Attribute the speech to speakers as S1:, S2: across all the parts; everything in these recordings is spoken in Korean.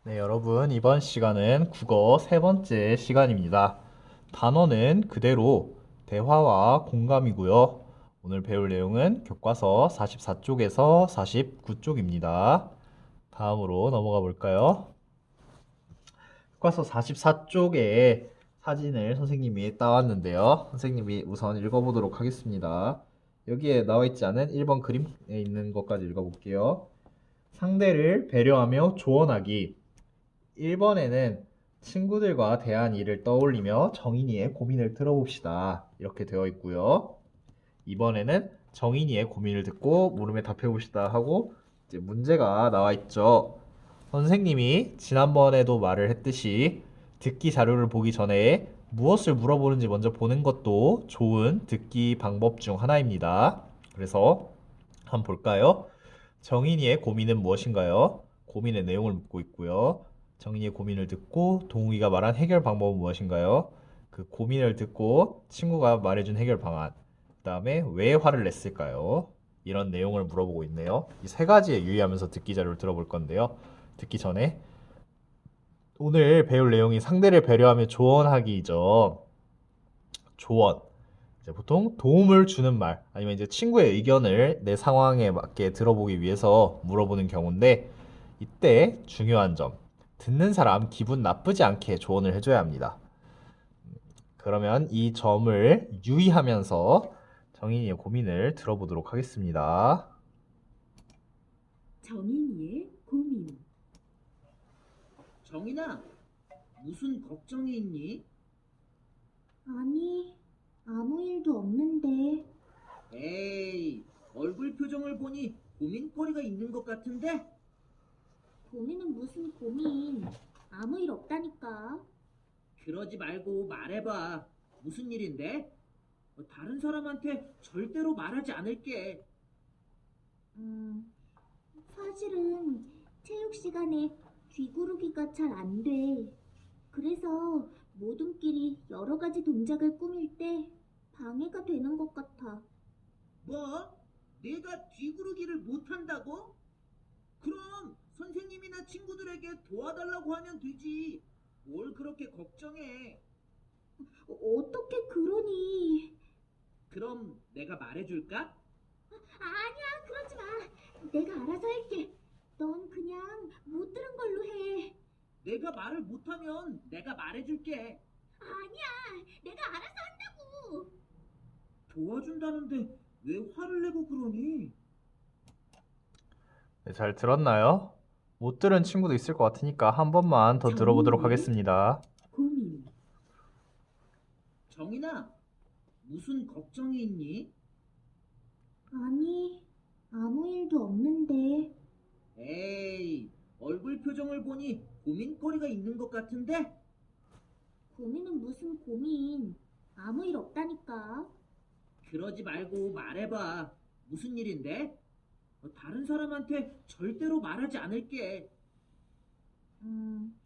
S1: 네, 여러분, 이번 시간은 국어 세 번째 시간입니다. 단어는 그대로 대화와 공감이고요. 오늘 배울 내용은 교과서 44쪽에서 49쪽입니다. 다음으로 넘어가 볼까요? 교과서 44쪽에 사진을 선생님이 따왔는데요. 선생님이 우선 읽어보도록 하겠습니다. 여기에 나와 있지 않은 1번 그림에 있는 것까지 읽어볼게요. 상대를 배려하며 조언하기. 1번에는 친구들과 대한 일을 떠올리며 정인이의 고민을 들어봅시다. 이렇게 되어 있고요. 2번에는 정인이의 고민을 듣고 물음에 답해봅시다 하고 이제 문제가 나와 있죠. 선생님이 지난번에도 말을 했듯이 듣기 자료를 보기 전에 무엇을 물어보는지 먼저 보는 것도 좋은 듣기 방법 중 하나입니다. 그래서 한번 볼까요? 정인이의 고민은 무엇인가요? 고민의 내용을 묻고 있고요. 정인이의 고민을 듣고 동욱이가 말한 해결 방법은 무엇인가요? 그 고민을 듣고 친구가 말해준 해결 방안. 그 다음에 왜 화를 냈을까요? 이런 내용을 물어보고 있네요. 이 세 가지에 유의하면서 듣기 자료를 들어볼 건데요. 듣기 전에 오늘 배울 내용이 상대를 배려하며 조언하기죠. 조언. 이제 보통 도움을 주는 말 아니면 이제 친구의 의견을 내 상황에 맞게 들어보기 위해서 물어보는 경우인데 이때 중요한 점 듣는 사람 기분 나쁘지 않게 조언을 해줘야 합니다. 그러면 이 점을 유의하면서 정인이의 고민을 들어보도록 하겠습니다.
S2: 정인이의 고민.
S3: 정인아, 무슨 걱정이 있니?
S2: 아니, 아무 일도 없는데.
S3: 에이, 얼굴 표정을 보니 고민거리가 있는 것 같은데?
S2: 고민은 무슨 고민. 아무 일 없다니까.
S3: 그러지 말고 말해봐. 무슨 일인데? 다른 사람한테 절대로 말하지 않을게.
S2: 음, 사실은 체육 시간에 귀구르기가 잘 안 돼. 그래서 모둠끼리 여러 가지 동작을 꾸밀 때 방해가 되는 것 같아.
S3: 뭐? 내가 뒤구르기를 못한다고? 그럼 선생님이나 친구들에게 도와달라고 하면 되지. 뭘 그렇게 걱정해?
S2: 어떻게 그러니?
S3: 그럼 내가 말해줄까?
S2: 아니야, 그러지 마. 내가 알아서 할게. 넌 그냥 못 들은 걸로 해.
S3: 내가 말을 못하면 내가 말해줄게.
S2: 아니야, 내가 알아서 한다고.
S3: 도와준다는데 왜 화를 내고 그러니?
S1: 네, 잘 들었나요? 못 들은 친구도 있을 것 같으니까 한 번만 더 들어보도록
S2: 정인이의
S1: 하겠습니다.
S2: 고민.
S3: 정인아, 무슨 걱정이 있니?
S2: 아니, 아무 일도 없는데.
S3: 에이, 얼굴 표정을 보니 고민거리가 있는 것 같은데?
S2: 고민은 무슨 고민. 아무 일 없다니까.
S3: 그러지 말고 말해봐. 무슨 일인데? 다른 사람한테 절대로 말하지 않을게.
S2: 음,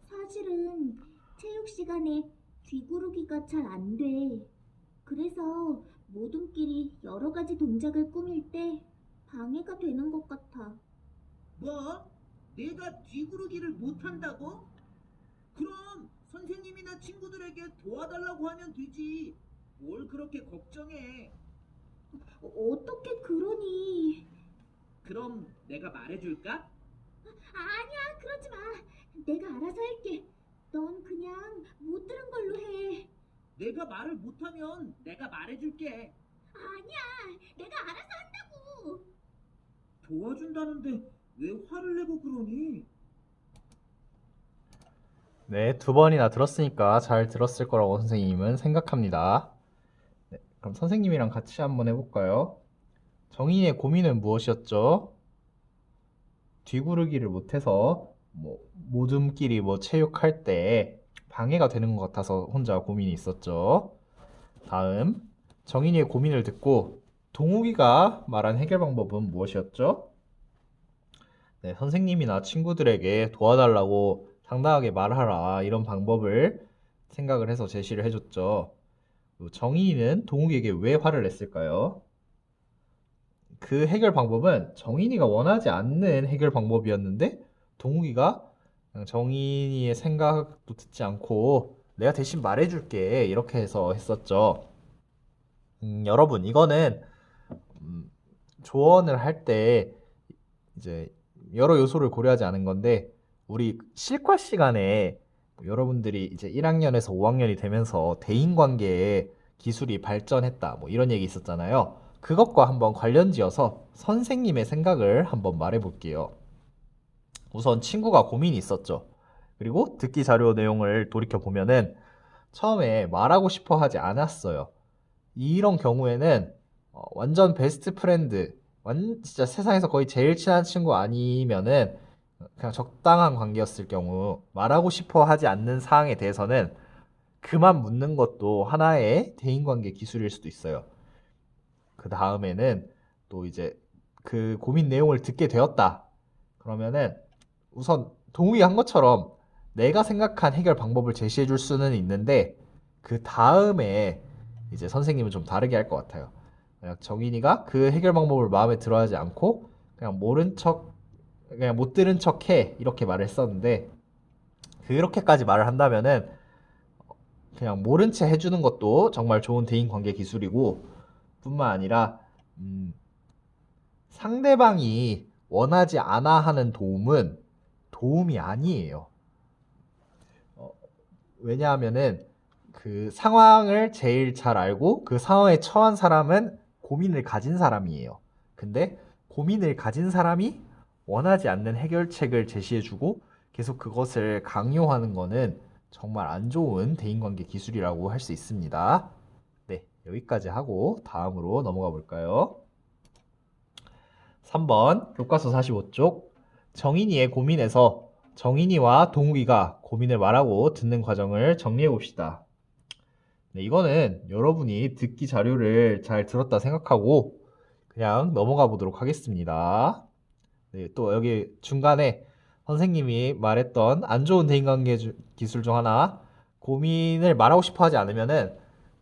S2: 사실은 체육 시간에 뒤구르기가 잘 안 돼. 그래서 모둠끼리 여러 가지 동작을 꾸밀 때 방해가 되는 것 같아.
S3: 뭐? 내가 뒤구르기를 못한다고? 그럼 선생님이나 친구들에게 도와달라고 하면 되지. 뭘 그렇게 걱정해?
S2: 어떻게 그러니?
S3: 그럼 내가 말해줄까?
S2: 아니야, 그러지 마. 내가 알아서 할게. 넌 그냥 못 들은 걸로 해.
S3: 내가 말을 못하면 내가 말해줄게.
S2: 아니야, 내가 알아서 한다고.
S3: 도와준다는데 왜 화를 내고 그러니?
S1: 네, 두 번이나 들었으니까 잘 들었을 거라고 선생님은 생각합니다. 네, 그럼 선생님이랑 같이 한번 해볼까요? 정인이의 고민은 무엇이었죠? 뒤구르기를 못해서 모둠끼리 체육할 때 방해가 되는 것 같아서 혼자 고민이 있었죠. 다음, 정인이의 고민을 듣고 동욱이가 말한 해결 방법은 무엇이었죠? 네, 선생님이나 친구들에게 도와달라고 당당하게 말하라 이런 방법을 생각을 해서 제시를 해줬죠. 그리고 정인이는 동욱이에게 왜 화를 냈을까요? 그 해결 방법은 정인이가 원하지 않는 해결 방법이었는데 동욱이가 그냥 정인이의 생각도 듣지 않고 내가 대신 말해줄게 이렇게 해서 했었죠. 여러분 이거는 음, 조언을 할 때 이제 여러 요소를 고려하지 않은 건데 우리 실과 시간에 여러분들이 이제 1학년에서 5학년이 되면서 대인관계에 기술이 발전했다 뭐 이런 얘기 있었잖아요. 그것과 한번 관련지어서 선생님의 생각을 한번 말해 볼게요. 우선 친구가 고민이 있었죠. 그리고 듣기 자료 내용을 돌이켜 보면은 처음에 말하고 싶어 하지 않았어요. 이런 경우에는 완전 베스트 프렌드, 진짜 세상에서 거의 제일 친한 친구 아니면은 그냥 적당한 관계였을 경우 말하고 싶어 하지 않는 사항에 대해서는 그만 묻는 것도 하나의 대인관계 기술일 수도 있어요. 그 다음에는 또 이제 그 고민 내용을 듣게 되었다. 그러면은 우선 동욱이 한 것처럼 내가 생각한 해결 방법을 제시해 줄 수는 있는데 그 다음에 이제 선생님은 좀 다르게 할 것 같아요. 그냥 정인이가 그 해결 방법을 마음에 들어 하지 않고 그냥 모른 척, 그냥 못 들은 척 해. 이렇게 말을 했었는데 그렇게까지 말을 한다면은 그냥 모른 채 해주는 것도 정말 좋은 대인 관계 기술이고 뿐만 아니라 상대방이 원하지 않아 하는 도움은 도움이 아니에요. 왜냐하면은 그 상황을 제일 잘 알고 그 상황에 처한 사람은 고민을 가진 사람이에요. 근데 고민을 가진 사람이 원하지 않는 해결책을 제시해주고 계속 그것을 강요하는 거는 정말 안 좋은 대인관계 기술이라고 할 수 있습니다. 네, 여기까지 하고 다음으로 넘어가 볼까요? 3번 교과서 45쪽 정인이의 고민에서 정인이와 동욱이가 고민을 말하고 듣는 과정을 정리해 봅시다. 네, 이거는 여러분이 듣기 자료를 잘 들었다 생각하고 그냥 넘어가 보도록 하겠습니다. 네, 또 여기 중간에 선생님이 말했던 안 좋은 대인관계 기술 중 하나 고민을 말하고 싶어 하지 않으면은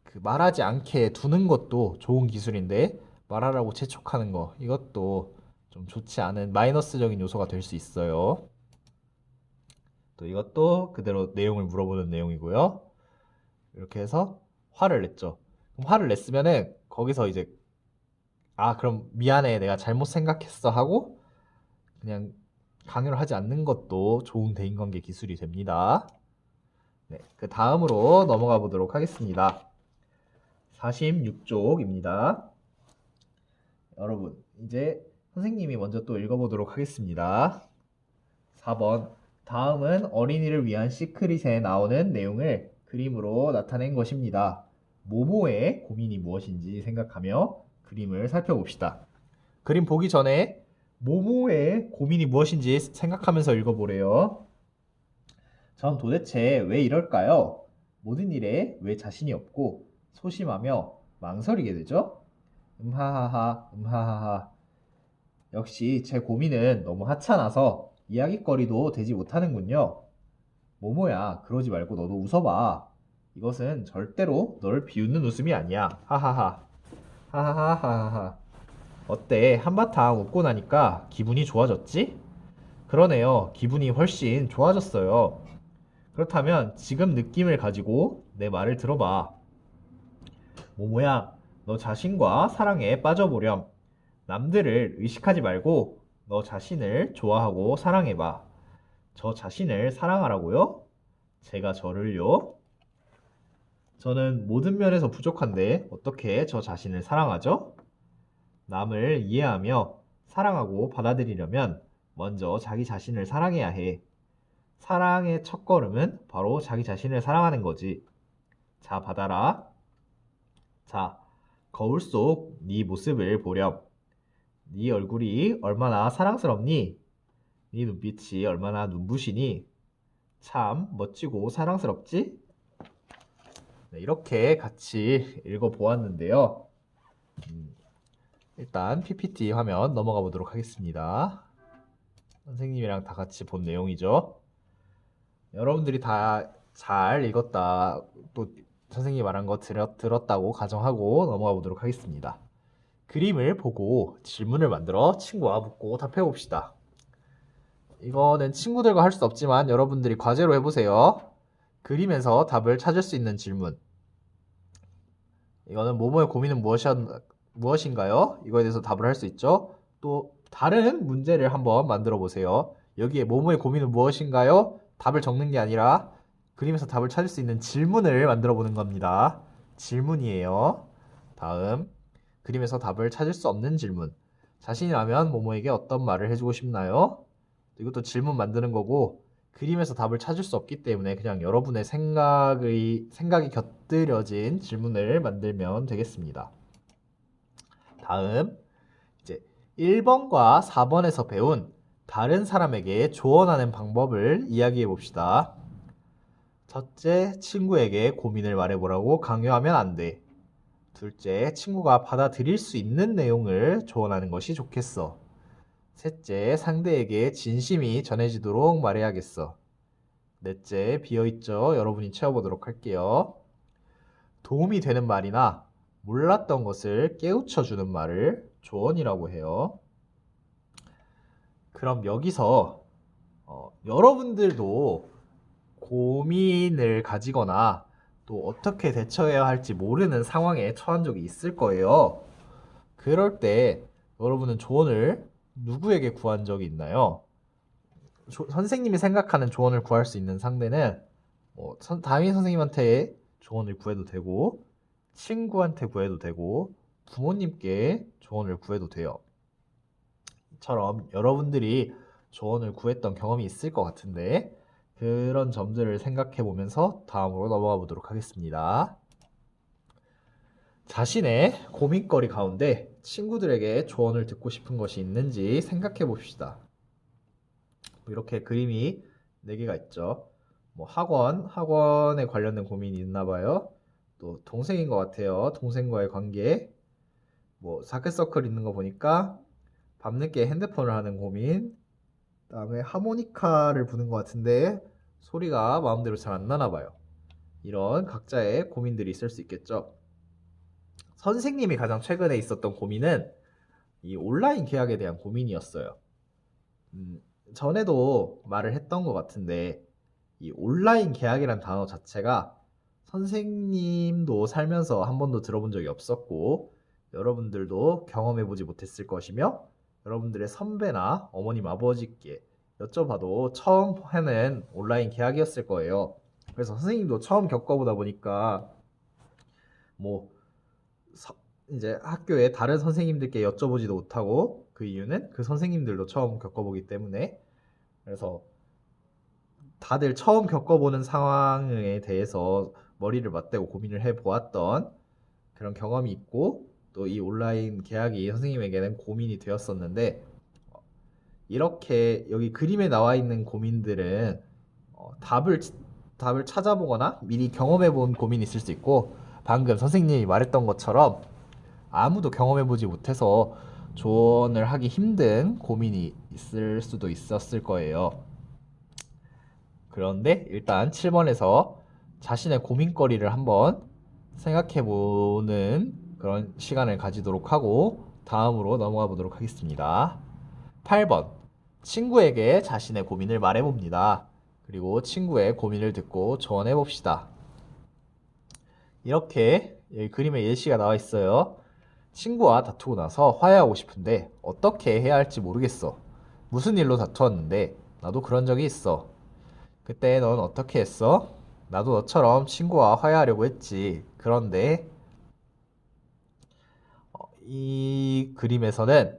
S1: 그 말하지 않게 두는 것도 좋은 기술인데 말하라고 재촉하는 거 이것도 좀 좋지 않은 마이너스적인 요소가 될 수 있어요. 또 이것도 그대로 내용을 물어보는 내용이고요. 이렇게 해서 화를 냈죠. 그럼 화를 냈으면은 거기서 이제 그럼 미안해 내가 잘못 생각했어 하고 그냥 강요를 하지 않는 것도 좋은 대인관계 기술이 됩니다. 네, 그 다음으로 넘어가 보도록 하겠습니다. 46쪽입니다. 여러분 이제 선생님이 먼저 또 읽어보도록 하겠습니다. 4번 다음은 어린이를 위한 시크릿에 나오는 내용을 그림으로 나타낸 것입니다. 모모의 고민이 무엇인지 생각하며 그림을 살펴봅시다. 그림 보기 전에 모모의 고민이 무엇인지 생각하면서 읽어보래요. 전 도대체 왜 이럴까요? 모든 일에 왜 자신이 없고 소심하며 망설이게 되죠? 음하하하, 음하하하. 역시 제 고민은 너무 하찮아서 이야깃거리도 되지 못하는군요. 모모야, 그러지 말고 너도 웃어봐. 이것은 절대로 널 비웃는 웃음이 아니야. 하하하. 하하하하하. 어때? 한바탕 웃고 나니까 기분이 좋아졌지? 그러네요. 기분이 훨씬 좋아졌어요. 그렇다면 지금 느낌을 가지고 내 말을 들어봐. 모모야, 너 자신과 사랑에 빠져보렴. 남들을 의식하지 말고 너 자신을 좋아하고 사랑해봐. 저 자신을 사랑하라고요? 제가 저를요? 저는 모든 면에서 부족한데 어떻게 저 자신을 사랑하죠? 남을 이해하며 사랑하고 받아들이려면 먼저 자기 자신을 사랑해야 해. 사랑의 첫걸음은 바로 자기 자신을 사랑하는 거지. 자, 받아라. 자, 거울 속 네 모습을 보렴. 네 얼굴이 얼마나 사랑스럽니? 네 눈빛이 얼마나 눈부시니? 참 멋지고 사랑스럽지? 네, 이렇게 같이 읽어보았는데요. 일단 PPT 화면 넘어가 보도록 하겠습니다. 선생님이랑 다 같이 본 내용이죠. 여러분들이 다 잘 읽었다, 또 선생님이 말한 거 들었다고 가정하고 넘어가 보도록 하겠습니다. 그림을 보고 질문을 만들어 친구와 묻고 답해 봅시다. 이거는 친구들과 할 수 없지만 여러분들이 과제로 해보세요. 그리면서 답을 찾을 수 있는 질문. 이거는 모모의 고민은 무엇인가요? 이거에 대해서 답을 할 수 있죠. 또 다른 문제를 한번 만들어 보세요. 여기에 모모의 고민은 무엇인가요? 답을 적는 게 아니라 그림에서 답을 찾을 수 있는 질문을 만들어 보는 겁니다. 질문이에요. 다음, 그림에서 답을 찾을 수 없는 질문. 자신이라면 모모에게 어떤 말을 해주고 싶나요? 이것도 질문 만드는 거고, 그림에서 답을 찾을 수 없기 때문에 그냥 여러분의 생각이 곁들여진 질문을 만들면 되겠습니다. 다음, 이제 1번과 4번에서 배운 다른 사람에게 조언하는 방법을 이야기해 봅시다. 첫째, 친구에게 고민을 말해보라고 강요하면 안 돼. 둘째, 친구가 받아들일 수 있는 내용을 조언하는 것이 좋겠어. 셋째, 상대에게 진심이 전해지도록 말해야겠어. 넷째, 비어있죠? 여러분이 채워보도록 할게요. 도움이 되는 말이나 몰랐던 것을 깨우쳐주는 말을 조언이라고 해요. 그럼 여기서 여러분들도 고민을 가지거나 또 어떻게 대처해야 할지 모르는 상황에 처한 적이 있을 거예요. 그럴 때 여러분은 조언을 누구에게 구한 적이 있나요? 선생님이 생각하는 조언을 구할 수 있는 상대는 담임 선생님한테 조언을 구해도 되고 친구한테 구해도 되고 부모님께 조언을 구해도 돼요. 이처럼 여러분들이 조언을 구했던 경험이 있을 것 같은데 그런 점들을 생각해 보면서 다음으로 넘어가 보도록 하겠습니다. 자신의 고민거리 가운데 친구들에게 조언을 듣고 싶은 것이 있는지 생각해 봅시다. 이렇게 그림이 4개가 있죠. 학원에 관련된 고민이 있나 봐요. 또 동생인 것 같아요. 동생과의 관계. 다크서클 있는 거 보니까 밤늦게 핸드폰을 하는 고민. 그다음에 하모니카를 부는 것 같은데 소리가 마음대로 잘 안 나나 봐요. 이런 각자의 고민들이 있을 수 있겠죠. 선생님이 가장 최근에 있었던 고민은 이 온라인 계약에 대한 고민이었어요. 전에도 말을 했던 것 같은데 이 온라인 계약이란 단어 자체가 선생님도 살면서 한 번도 들어본 적이 없었고 여러분들도 경험해보지 못했을 것이며 여러분들의 선배나 어머님 아버지께 여쭤봐도 처음 하는 온라인 계약이었을 거예요. 그래서 선생님도 처음 겪어보다 보니까 이제 학교에 다른 선생님들께 여쭤보지도 못하고 그 이유는 그 선생님들도 처음 겪어보기 때문에 그래서 다들 처음 겪어보는 상황에 대해서 머리를 맞대고 고민을 해보았던 그런 경험이 있고 또 이 온라인 계약이 선생님에게는 고민이 되었었는데 이렇게 여기 그림에 나와 있는 고민들은 답을 찾아보거나 미리 경험해본 고민이 있을 수 있고 방금 선생님이 말했던 것처럼 아무도 경험해보지 못해서 조언을 하기 힘든 고민이 있을 수도 있었을 거예요. 그런데 일단 7번에서 자신의 고민거리를 한번 생각해보는 그런 시간을 가지도록 하고 다음으로 넘어가 보도록 하겠습니다. 8번. 친구에게 자신의 고민을 말해봅니다. 그리고 친구의 고민을 듣고 조언해봅시다. 이렇게 여기 그림에 예시가 나와 있어요. 친구와 다투고 나서 화해하고 싶은데 어떻게 해야 할지 모르겠어. 무슨 일로 다투었는데 나도 그런 적이 있어. 그때 넌 어떻게 했어? 나도 너처럼 친구와 화해하려고 했지. 그런데 이 그림에서는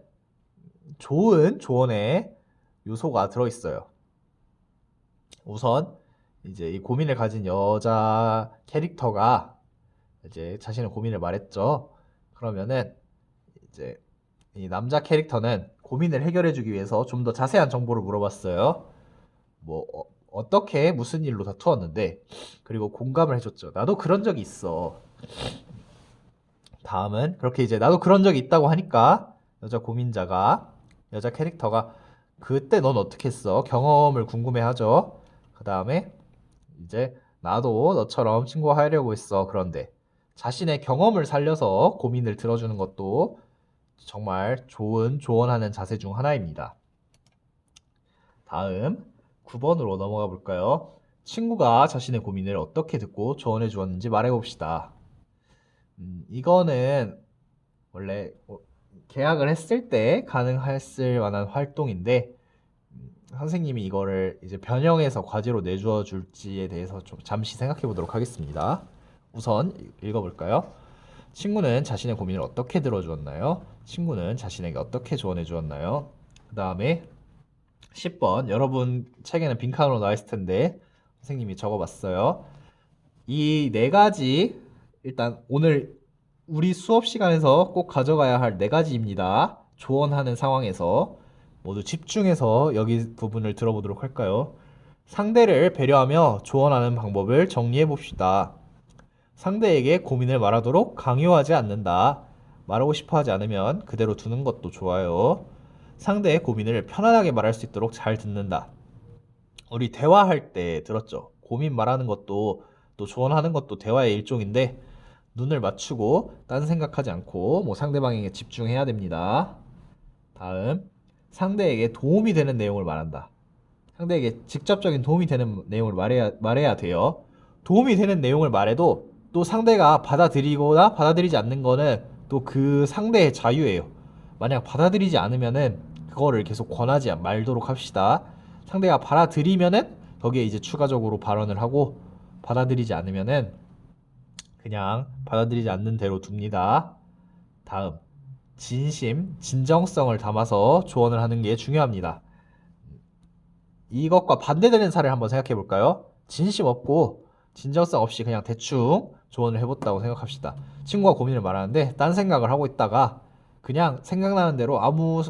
S1: 좋은 조언의 요소가 들어있어요. 우선 이제 이 고민을 가진 여자 캐릭터가 이제 자신의 고민을 말했죠. 그러면은 이제 이 남자 캐릭터는 고민을 해결해주기 위해서 좀 더 자세한 정보를 물어봤어요. 어떻게 무슨 일로 다투었는데 그리고 공감을 해줬죠. 나도 그런 적이 있어. 다음은 그렇게 이제 나도 그런 적이 있다고 하니까 여자 캐릭터가 그때 넌 어떻게 했어? 경험을 궁금해하죠. 그 다음에 이제 나도 너처럼 친구하려고 했어. 그런데 자신의 경험을 살려서 고민을 들어주는 것도 정말 좋은 조언하는 자세 중 하나입니다. 다음 9번으로 넘어가 볼까요? 친구가 자신의 고민을 어떻게 듣고 조언해 주었는지 말해 봅시다. 이거는 원래 계약을 했을 때 가능했을 만한 활동인데 선생님이 이거를 이제 변형해서 과제로 내주어 줄지에 대해서 좀 잠시 생각해 보도록 하겠습니다. 우선 읽어볼까요? 친구는 자신의 고민을 어떻게 들어주었나요? 친구는 자신에게 어떻게 조언해 주었나요? 그 다음에 10번 여러분 책에는 빈칸으로 나와 있을 텐데 선생님이 적어봤어요. 이 네 가지 일단 오늘 우리 수업 시간에서 꼭 가져가야 할 네 가지입니다. 조언하는 상황에서 모두 집중해서 여기 부분을 들어보도록 할까요? 상대를 배려하며 조언하는 방법을 정리해 봅시다. 상대에게 고민을 말하도록 강요하지 않는다. 말하고 싶어 하지 않으면 그대로 두는 것도 좋아요. 상대의 고민을 편안하게 말할 수 있도록 잘 듣는다. 우리 대화할 때 들었죠? 고민 말하는 것도 또 조언하는 것도 대화의 일종인데 눈을 맞추고 딴 생각하지 않고 뭐 상대방에게 집중해야 됩니다. 다음, 상대에게 도움이 되는 내용을 말한다. 상대에게 직접적인 도움이 되는 내용을 말해야 돼요. 도움이 되는 내용을 말해도 또 상대가 받아들이거나 받아들이지 않는 거는 또 그 상대의 자유예요. 만약 받아들이지 않으면은 그거를 계속 권하지 말도록 합시다. 상대가 받아들이면은 거기에 이제 추가적으로 발언을 하고 받아들이지 않으면은 그냥 받아들이지 않는 대로 둡니다. 다음, 진심, 진정성을 담아서 조언을 하는 게 중요합니다. 이것과 반대되는 사례를 한번 생각해 볼까요? 진심 없고 진정성 없이 그냥 대충 조언을 해봤다고 생각합시다. 친구가 고민을 말하는데 딴 생각을 하고 있다가 그냥 생각나는 대로 아무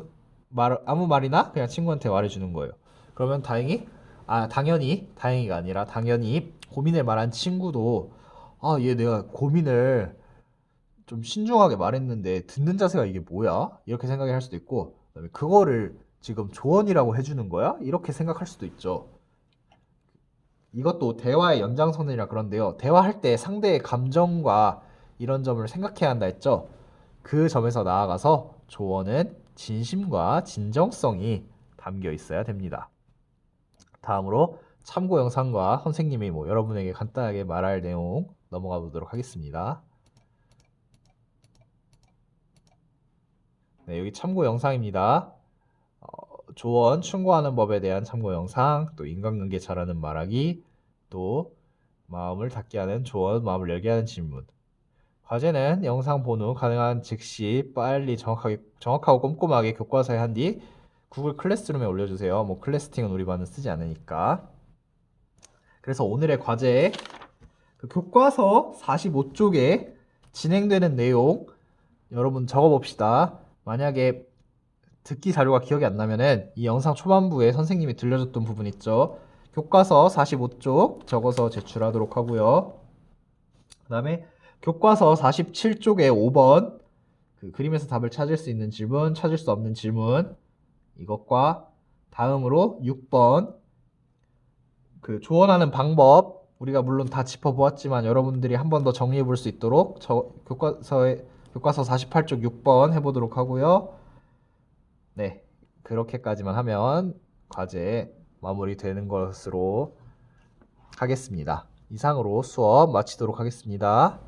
S1: 말이나 그냥 친구한테 말해주는 거예요. 그러면 다행히가 아니라 당연히 고민을 말한 친구도 얘 내가 고민을 좀 신중하게 말했는데 듣는 자세가 이게 뭐야? 이렇게 생각할 수도 있고 그다음에 그거를 지금 조언이라고 해주는 거야? 이렇게 생각할 수도 있죠. 이것도 대화의 연장선이라 그런데요. 대화할 때 상대의 감정과 이런 점을 생각해야 한다 했죠. 그 점에서 나아가서 조언은 진심과 진정성이 담겨 있어야 됩니다. 다음으로 참고 영상과 선생님이 여러분에게 간단하게 말할 내용 넘어가 보도록 하겠습니다. 네, 여기 참고 영상입니다. 조언, 충고하는 법에 대한 참고 영상, 또 인간관계 잘하는 말하기, 또 마음을 닫게 하는 조언, 마음을 열게 하는 질문. 과제는 영상 본 후 가능한 즉시 빨리 정확하고 꼼꼼하게 교과서에 한 뒤 구글 클래스룸에 올려주세요. 클래스팅은 우리 반은 쓰지 않으니까. 그래서 오늘의 과제 그 교과서 45쪽에 진행되는 내용 여러분 적어봅시다. 만약에 듣기 자료가 기억이 안 나면은 이 영상 초반부에 선생님이 들려줬던 부분 있죠. 교과서 45쪽 적어서 제출하도록 하고요. 그 다음에 교과서 47쪽에 5번 그 그림에서 답을 찾을 수 있는 질문, 찾을 수 없는 질문 이것과 다음으로 6번 그 조언하는 방법 우리가 물론 다 짚어보았지만 여러분들이 한 번 더 정리해 볼 수 있도록 교과서 48쪽 6번 해보도록 하고요. 네, 그렇게까지만 하면 과제 마무리되는 것으로 하겠습니다. 이상으로 수업 마치도록 하겠습니다.